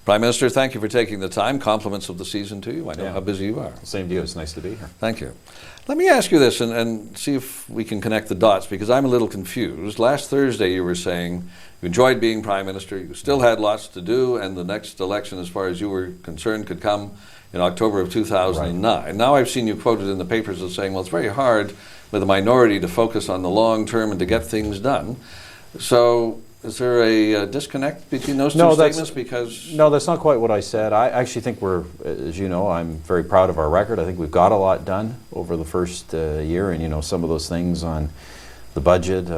Prime Minister, thank you for taking the time. Compliments of the season to you. I know how busy you are. Same to you. It's nice to be here. Thank you. Let me ask you this and see if we can connect the dots, because I'm a little confused. Last Thursday you were saying you enjoyed being Prime Minister, you still had lots to do, and the next election, as far as you were concerned, could come in October of 2009. Right. Now I've seen you quoted in the papers as saying, well, it's very hard with a minority to focus on the long term and to get things done. So is there a disconnect between those two statements? Because no, that's not quite what I said. I actually think we're, as you know, I'm very proud of our record. I think we've got a lot done over the first year, and you know, some of those things on the budget,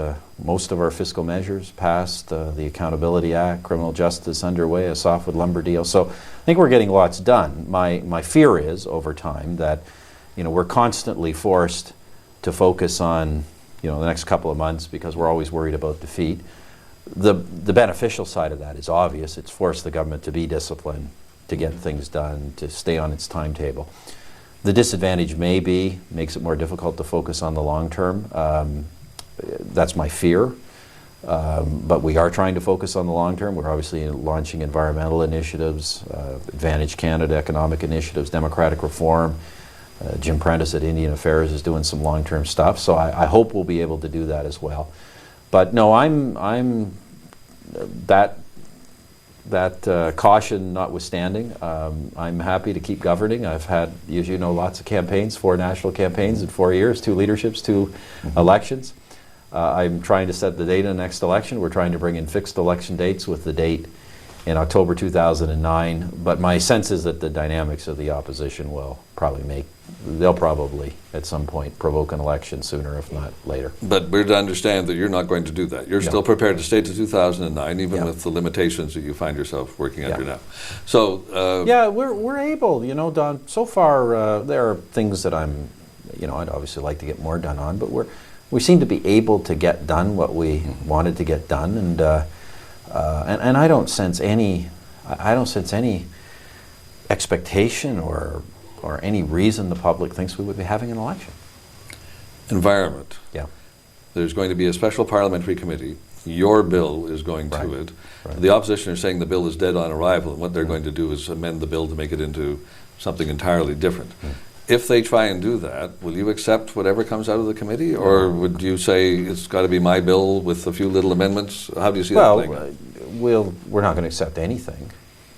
most of our fiscal measures passed, the Accountability Act, criminal justice underway, a softwood lumber deal. So I think we're getting lots done. My fear is over time that, you know, we're constantly forced to focus on, you know, the next couple of months because we're always worried about defeat. The beneficial side of that is obvious. It's forced the government to be disciplined, to get things done, to stay on its timetable. The disadvantage makes it more difficult to focus on the long term. That's my fear. But we are trying to focus on the long term. We're obviously launching environmental initiatives, Advantage Canada economic initiatives, democratic reform. Jim Prentice at Indian Affairs is doing some long-term stuff. So I hope we'll be able to do that as well. But no, I'm that caution notwithstanding, I'm happy to keep governing. I've had, as you know, lots of campaigns, 4 national campaigns in 4 years, 2 leaderships, 2 elections. I'm trying to set the date of the next election. We're trying to bring in fixed election dates with the date in October 2009. But my sense is that the dynamics of the opposition will probably they'll probably at some point provoke an election sooner, if not later. But we're to understand that you're not going to do that. You're still prepared to stay to 2009, even with the limitations that you find yourself working under now. So yeah, we're able, you know, Don. So far, there are things that I'm, you know, I'd obviously like to get more done on, but we seem to be able to get done what we wanted to get done, and I don't sense any expectation or any reason the public thinks we would be having an election. Environment. Yeah. There's going to be a special parliamentary committee. Your bill is going to it. Right. The opposition are saying the bill is dead on arrival, and what they're going to do is amend the bill to make it into something entirely different. If they try and do that, will you accept whatever comes out of the committee, or would you say it's got to be my bill with a few little amendments? How do you see that playing? We're not going to accept anything.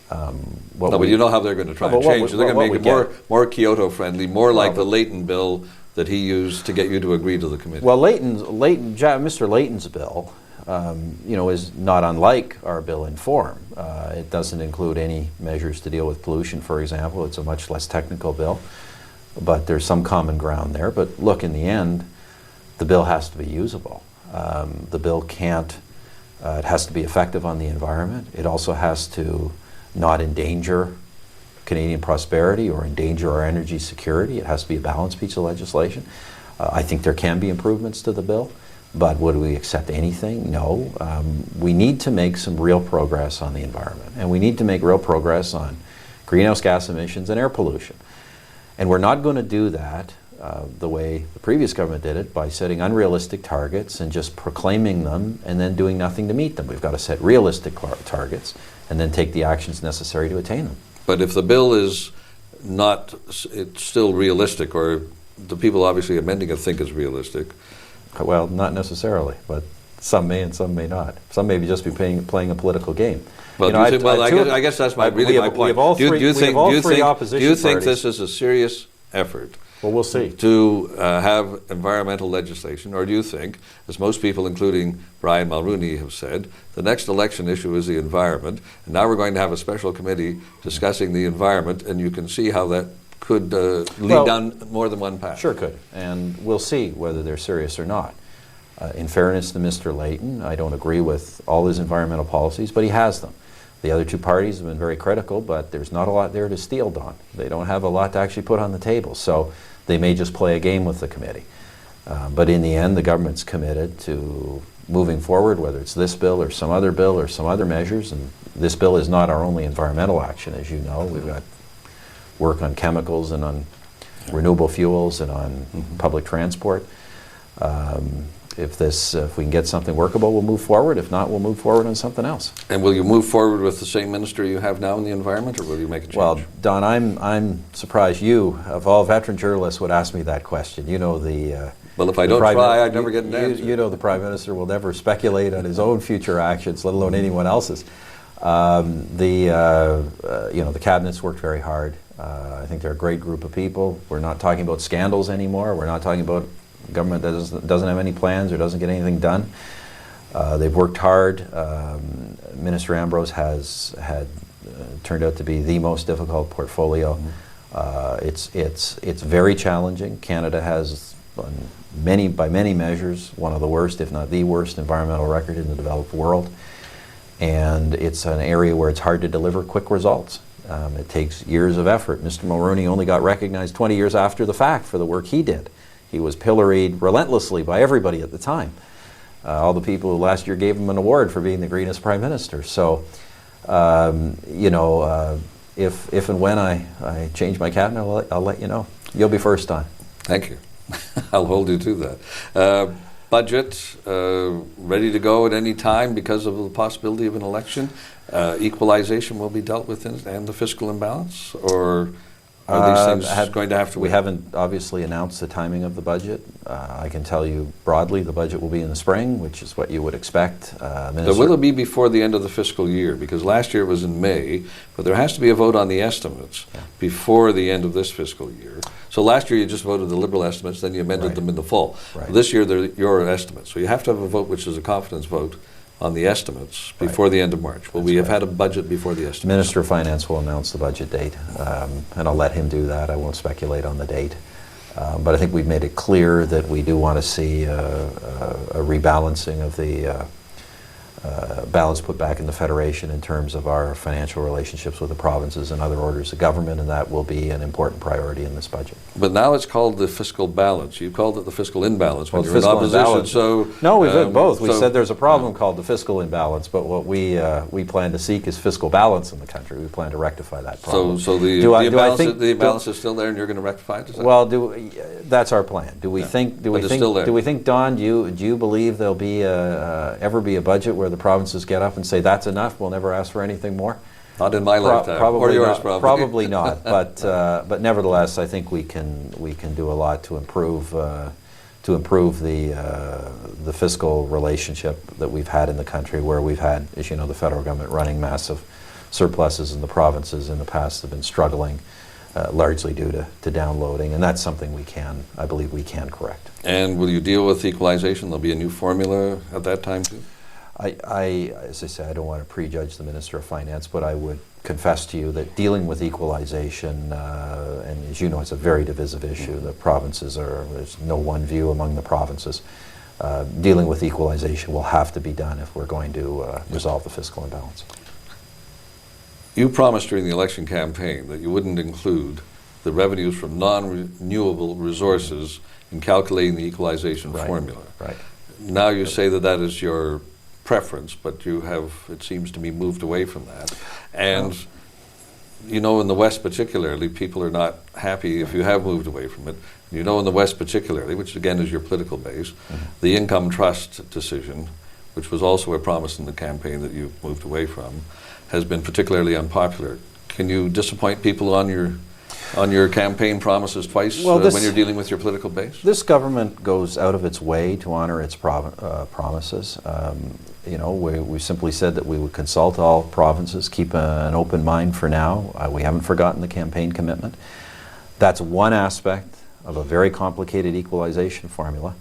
But you know how they're going to try and change it. They're going to make it more Kyoto-friendly, more like the Layton bill that he used to get you to agree to the committee. Well, Mr. Layton's bill, you know, is not unlike our bill in form. It doesn't include any measures to deal with pollution, for example. It's a much less technical bill. But there's some common ground there. But look, in the end, the bill has to be usable. The bill can't, it has to be effective on the environment. It also has to not endanger Canadian prosperity or endanger our energy security. It has to be a balanced piece of legislation. I think there can be improvements to the bill, but would we accept anything? No. We need to make some real progress on the environment, and we need to make real progress on greenhouse gas emissions and air pollution. And we're not going to do that the way the previous government did it, by setting unrealistic targets and just proclaiming them and then doing nothing to meet them. We've got to set realistic targets and then take the actions necessary to attain them. But if the bill is not, it's still realistic, or the people obviously amending it think it's realistic. Well, not necessarily, but some may and some may not. Some may just be playing a political game. Well, you know, I guess that's my point. Do you think this is a serious effort? Well, we'll see. To have environmental legislation, or do you think, as most people, including Brian Mulroney, have said, the next election issue is the environment, and now we're going to have a special committee discussing the environment, and you can see how that could lead down more than one path? Sure could, and we'll see whether they're serious or not. In fairness to Mr. Layton, I don't agree with all his environmental policies, but he has them. The other 2 parties have been very critical, but there's not a lot there to steal, Don. They don't have a lot to actually put on the table, so they may just play a game with the committee. But in the end, the government's committed to moving forward, whether it's this bill or some other measures, and this bill is not our only environmental action, as you know. We've got work on chemicals and on renewable fuels and on public transport. if we can get something workable, we'll move forward. If not, we'll move forward on something else. And will you move forward with the same minister you have now in the environment, or will you make a change? Well, Don, I'm surprised you, of all veteran journalists, would ask me that question. You know the. Well, if I don't try, I'd never get an answer. You know the Prime Minister will never speculate on his own future actions, let alone anyone else's. The cabinet's worked very hard. I think they're a great group of people. We're not talking about scandals anymore. We're not talking about government that doesn't have any plans or doesn't get anything done. They've worked hard. Minister Ambrose has turned out to be the most difficult portfolio. It's very challenging. Canada has, by many measures, one of the worst, if not the worst, environmental record in the developed world. And it's an area where it's hard to deliver quick results. It takes years of effort. Mr. Mulroney only got recognized 20 years after the fact for the work he did. He was pilloried relentlessly by everybody at the time. All the people who last year gave him an award for being the greenest Prime Minister. So, if and when I change my cabinet, I'll let you know. You'll be first on. Thank you. I'll hold you to that. Budget ready to go at any time because of the possibility of an election. Equalization will be dealt with and the fiscal imbalance, or are these things going to have to wait? We haven't obviously announced the timing of the budget. I can tell you broadly the budget will be in the spring, which is what you would expect. So will it be before the end of the fiscal year? Because last year it was in May, but there has to be a vote on the estimates before the end of this fiscal year. So last year you just voted the Liberal estimates, then you amended them in the fall. This year they're your estimates. So you have to have a vote which is a confidence vote on the estimates before the end of March. Will we have had a budget before the estimates? Minister of Finance will announce the budget date, and I'll let him do that. I won't speculate on the date. But I think we've made it clear that we do want to see a rebalancing of the balance put back in the Federation in terms of our financial relationships with the provinces and other orders of government, and that will be an important priority in this budget. But now it's called the fiscal balance. You called it the fiscal imbalance when well, you're in opposition. So no, we've done both. We said there's a problem called the fiscal imbalance, but what we plan to seek is fiscal balance in the country. We plan to rectify that problem. So the imbalance is still there, and you're going to rectify it? Well, that's our plan. Do we think, Don, do you believe there'll be ever be a budget where the provinces get up and say that's enough, we'll never ask for anything more? Not in my lifetime, or yours probably. Probably not, but nevertheless, I think we can do a lot to improve the fiscal relationship that we've had in the country, where we've had, as you know, the federal government running massive surpluses, and the provinces in the past have been struggling, largely due to downloading, and that's something I believe we can correct. And will you deal with equalization? There'll be a new formula at that time too? As I say, I don't want to prejudge the Minister of Finance, but I would confess to you that dealing with equalization, and as you know, it's a very divisive issue. The provinces there's no one view among the provinces. Dealing with equalization will have to be done if we're going to resolve the fiscal imbalance. You promised during the election campaign that you wouldn't include the revenues from non-renewable resources in calculating the equalization formula. Right. Now you say that is your preference, but you have, it seems to me, moved away from that. And you know, in the West particularly, people are not happy if you have moved away from it. You know, in the West particularly, which again is your political base, the income trust decision, which was also a promise in the campaign that you moved away from, has been particularly unpopular. Can you disappoint people on your campaign promises twice when you're dealing with your political base? This government goes out of its way to honor its promises. You know, we simply said that we would consult all provinces, keep an open mind for now. We haven't forgotten the campaign commitment. That's one aspect of a very complicated equalization formula.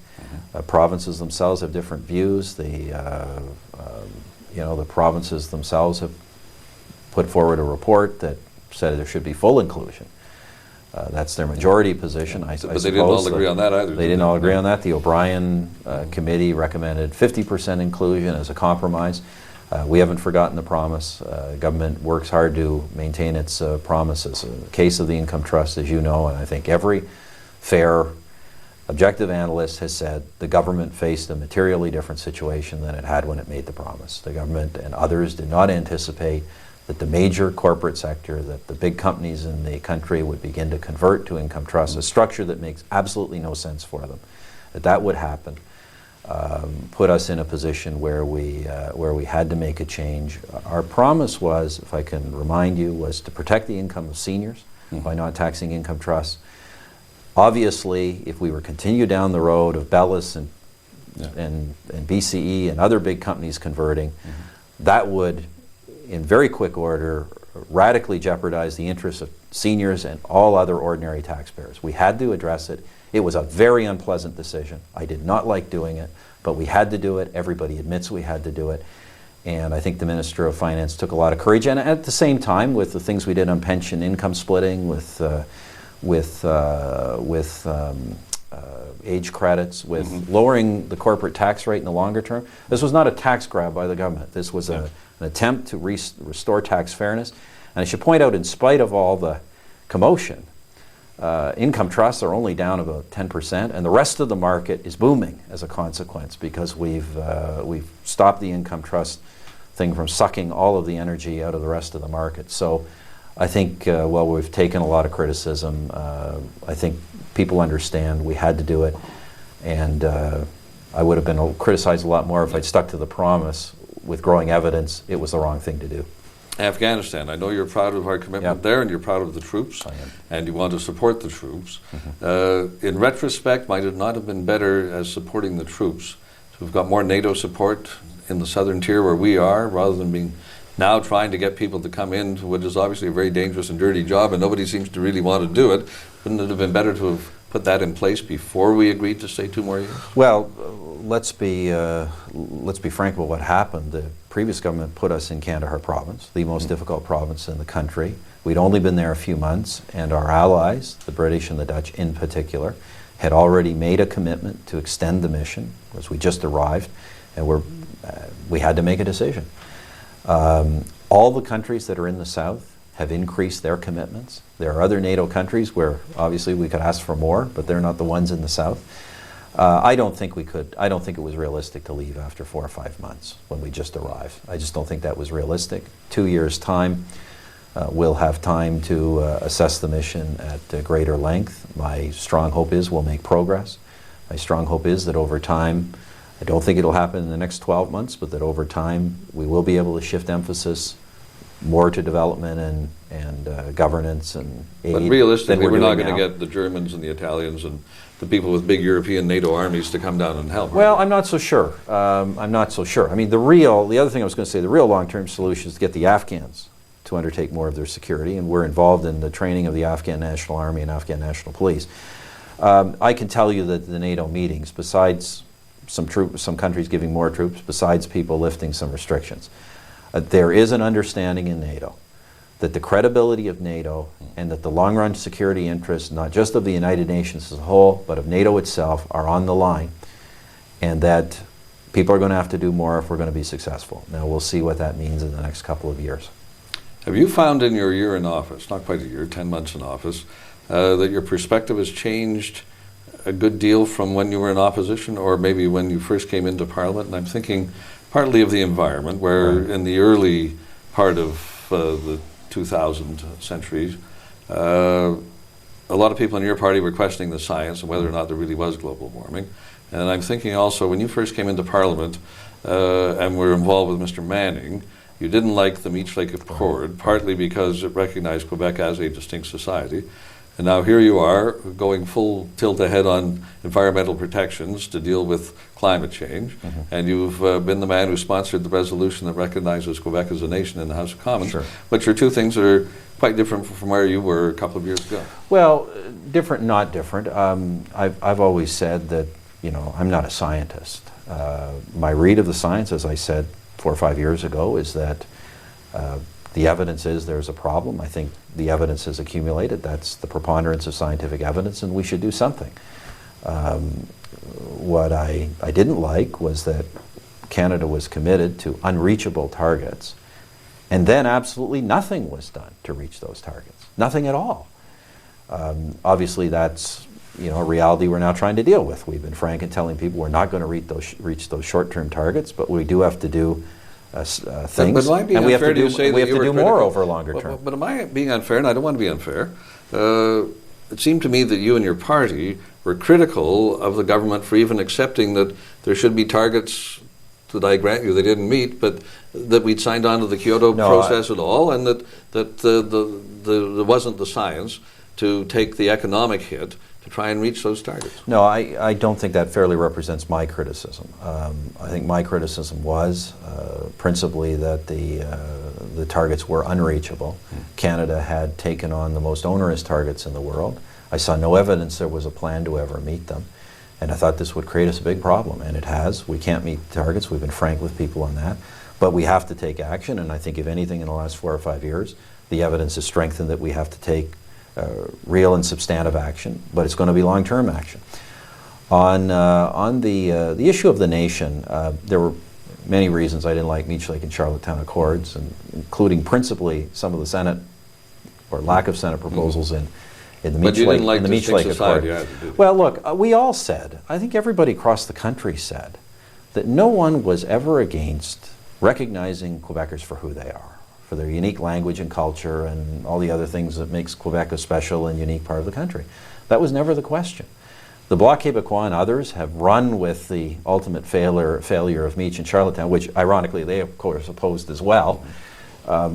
Provinces themselves have different views. The provinces themselves have put forward a report that said there should be full inclusion. That's their majority position. But they didn't all agree on that either. They didn't all agree on that. The O'Brien committee recommended 50% inclusion as a compromise. We haven't forgotten the promise. Government works hard to maintain its promises. In the case of the income trust, as you know, and I think every fair, objective analyst has said, the government faced a materially different situation than it had when it made the promise. The government and others did not anticipate that the major corporate sector, that the big companies in the country would begin to convert to income trusts, a structure that makes absolutely no sense for them, that would happen. put us in a position where we had to make a change. Our promise was, if I can remind you, was to protect the income of seniors by not taxing income trusts. Obviously, if we were continue down the road of Bellis and BCE and other big companies converting, that would, in very quick order, radically jeopardize the interests of seniors and all other ordinary taxpayers. We had to address it. It was a very unpleasant decision. I did not like doing it, but we had to do it. Everybody admits we had to do it. And I think the Minister of Finance took a lot of courage. And at the same time, with the things we did on pension income splitting, with age credits, with lowering the corporate tax rate in the longer term, this was not a tax grab by the government. This was an attempt to restore tax fairness. And I should point out, in spite of all the commotion, income trusts are only down about 10%, and the rest of the market is booming as a consequence, because we've stopped the income trust thing from sucking all of the energy out of the rest of the market. So I think while we've taken a lot of criticism, I think people understand we had to do it, and I would have been criticized a lot more if I'd stuck to the promise with growing evidence it was the wrong thing to do. Afghanistan, I know you're proud of our commitment there, and you're proud of the troops, and you want to support the troops. In retrospect, might it not have been better as supporting the troops? So we've got more NATO support in the southern tier where we are, rather than being now trying to get people to come in to what is obviously a very dangerous and dirty job, and nobody seems to really want to do it. Wouldn't it have been better to have put that in place before we agreed to stay 2 more years? Well, let's be frank about what happened. The previous government put us in Kandahar province, the most difficult province in the country. We'd only been there a few months, and our allies, the British and the Dutch in particular, had already made a commitment to extend the mission, as we just arrived, and we had to make a decision. All the countries that are in the south have increased their commitments. There are other NATO countries where obviously we could ask for more, but they're not the ones in the south. I don't think it was realistic to leave after 4 or 5 months when we just arrived. I just don't think that was realistic. 2 years' time, we'll have time to assess the mission at greater length. My strong hope is we'll make progress. My strong hope is that over time, I don't think it'll happen in the next 12 months, but that over time we will be able to shift emphasis more to development and governance and aid. But realistically, we're not going to get the Germans and the Italians and the people with big European NATO armies to come down and help. Well, I'm not so sure. I'm not so sure. I mean, the other thing I was going to say, the real long-term solution is to get the Afghans to undertake more of their security, and we're involved in the training of the Afghan National Army and Afghan National Police. I can tell you that the NATO meetings, besides some countries giving more troops, besides people lifting some restrictions, there is an understanding in NATO that the credibility of NATO and that the long-run security interests, not just of the United Nations as a whole, but of NATO itself, are on the line, and that people are going to have to do more if we're going to be successful. Now, we'll see what that means in the next couple of years. Have you found in your year in office, not quite a year, 10 months in office, that your perspective has changed a good deal from when you were in opposition, or maybe when you first came into Parliament? And I'm thinking partly of the environment, where in the early part of the 2000 centuries, a lot of people in your party were questioning the science and whether or not there really was global warming. And I'm thinking also, when you first came into Parliament and were involved with Mr. Manning, you didn't like the Meech Lake Accord, partly because it recognized Quebec as a distinct society. And now here you are, going full tilt ahead on environmental protections to deal with climate change. And you've been the man who sponsored the resolution that recognizes Quebec as a nation in the House of Commons. Which are two things that are quite different from where you were a couple of years ago. Well, different, not different. I've always said that, I'm not a scientist. My read of the science, as I said 4 or 5 years ago, is that the evidence is there's a problem. I think the evidence has accumulated. That's the preponderance of scientific evidence, and we should do something. What I didn't like was that Canada was committed to unreachable targets, and then absolutely nothing was done to reach those targets. Nothing at all. Obviously, that's a reality we're now trying to deal with. We've been frank in telling people we're not going to reach those short-term targets, but we do have to do things, and we have to do more over a longer term. But am I being unfair? And I don't want to be unfair. it seemed to me that you and your party were critical of the government for even accepting that there should be targets that I grant you they didn't meet, but that we'd signed on to the Kyoto process at all, and that there wasn't the science to take the economic hit to try and reach those targets. No, I don't think that fairly represents my criticism. I think my criticism was principally that the targets were unreachable. Canada had taken on the most onerous targets in the world. I saw no evidence there was a plan to ever meet them. And I thought this would create us a big problem, and it has. We can't meet the targets. We've been frank with people on that. But we have to take action, and I think if anything in the last 4 or 5 years, the evidence has strengthened that we have to take real and substantive action, but it's going to be long-term action. On the issue of the nation, there were many reasons I didn't like Meech Lake and Charlottetown Accords, and including principally some of the Senate, or lack of Senate proposals in the Meech Lake Accord. Well, look, we all said, I think everybody across the country said, that no one was ever against recognizing Quebecers for who they are, for their unique language and culture and all the other things that makes Quebec a special and unique part of the country. That was never the question. The Bloc Québécois and others have run with the ultimate failure of Meech and Charlottetown, which ironically they of course opposed as well.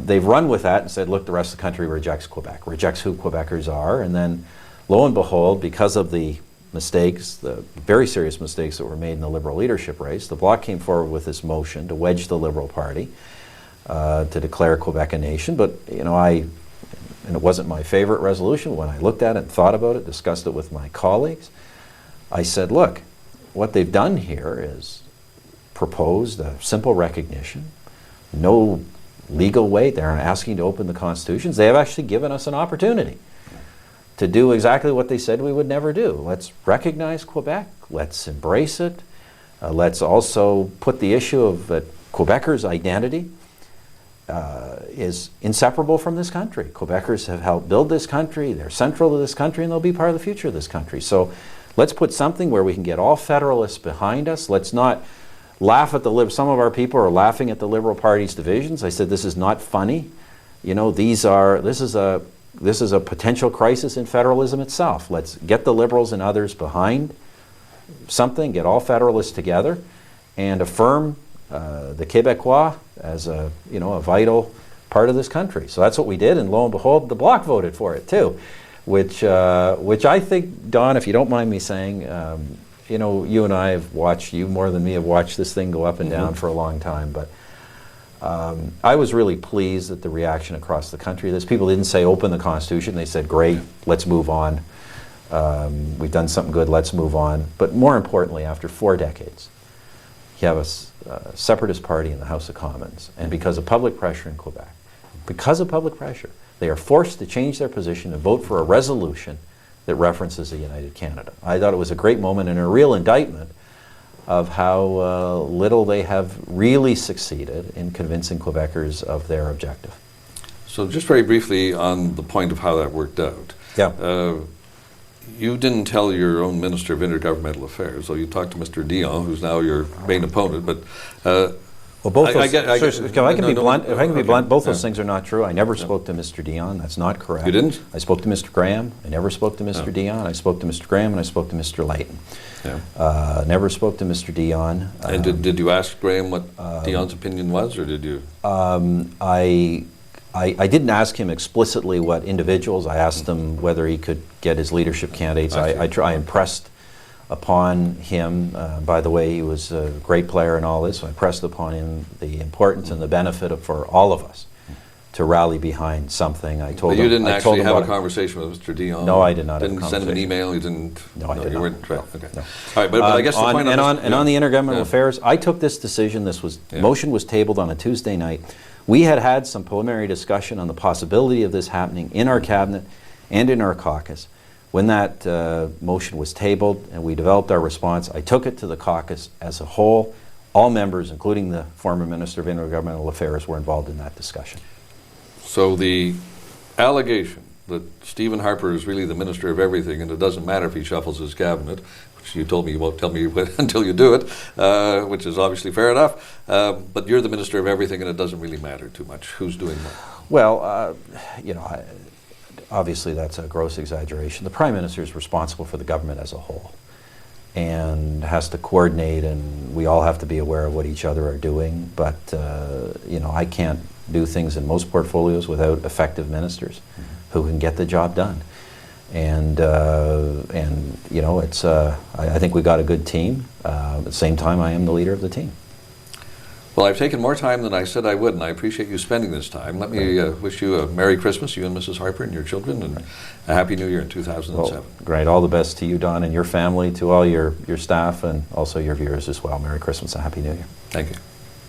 They've run with that and said, look, the rest of the country rejects Quebec, rejects who Quebecers are, and then lo and behold, because of the mistakes, the very serious mistakes that were made in the Liberal leadership race, the Bloc came forward with this motion to wedge the Liberal Party, to declare Quebec a nation. But, you know, and it wasn't my favorite resolution. When I looked at it and thought about it, discussed it with my colleagues, I said, look, what they've done here is proposed a simple recognition, no legal way. They're asking to open the constitutions. They have actually given us an opportunity to do exactly what they said we would never do. Let's recognize Quebec. Let's embrace it. Let's also put the issue of that Quebecers' identity is inseparable from this country. Quebecers have helped build this country. They're central to this country, and they'll be part of the future of this country. So let's put something where we can get all Federalists behind us. Let's not laugh at some of our people are laughing at the Liberal Party's divisions. I said, this is not funny. You know, this is a potential crisis in federalism itself. Let's get the Liberals and others behind something, get all Federalists together, and affirm the Québécois as a vital part of this country. So that's what we did, and lo and behold, the Bloc voted for it too, which I think, Don, if you don't mind me saying, you and I have watched, you more than me have watched this thing go up and down for a long time, but I was really pleased at the reaction across the country. People didn't say open the Constitution, they said great, let's move on. We've done something good, let's move on. But more importantly, after 4 decades, you have a separatist party in the House of Commons, and because of public pressure in Quebec, they are forced to change their position and vote for a resolution that references a united Canada. I thought it was a great moment and a real indictment of how little they have really succeeded in convincing Quebecers of their objective. So just very briefly on the point of how that worked out. Yeah. You didn't tell your own Minister of Intergovernmental Affairs, so you talked to Mr. Dion, who's now your main opponent, but well, both if I can be blunt, both those things are not true. I never spoke to Mr. Dion. That's not correct. You didn't? I spoke to Mr. Graham. I never spoke to Mr. Dion. I spoke to Mr. Graham and I spoke to Mr. Layton. Yeah. Never spoke to Mr. Dion. And did you ask Graham what Dion's opinion was, or did you? I didn't ask him explicitly what individuals. I asked him whether he could get his leadership candidates. I impressed upon him, by the way, he was a great player in all this, so I pressed upon him the importance and the benefit for all of us to rally behind something. I told him. But you didn't actually have a conversation with Mr. Dion? No, I did not. Didn't send him an email? You didn't? No, I did not. Weren't, right, okay. No. All right, but I guess the point on the intergovernmental affairs, I took this decision. Motion was tabled on a Tuesday night. We had some preliminary discussion on the possibility of this happening in our cabinet and in our caucus. When that motion was tabled and we developed our response, I took it to the caucus as a whole. All members, including the former Minister of Intergovernmental Affairs, were involved in that discussion. So the allegation that Stephen Harper is really the Minister of everything and it doesn't matter if he shuffles his cabinet, which you told me you won't tell me until you do it, which is obviously fair enough, but you're the Minister of everything and it doesn't really matter too much who's doing what. Well, obviously that's a gross exaggeration. The Prime Minister is responsible for the government as a whole and has to coordinate, and we all have to be aware of what each other are doing. But I can't do things in most portfolios without effective ministers who can get the job done. And it's I think we got a good team. At the same time, I am the leader of the team. Well, I've taken more time than I said I would, and I appreciate you spending this time. Let me wish you a Merry Christmas, you and Mrs. Harper and your children, and a Happy New Year in 2007. Well, great. All the best to you, Don, and your family, to all your staff, and also your viewers as well. Merry Christmas and Happy New Year. Thank you.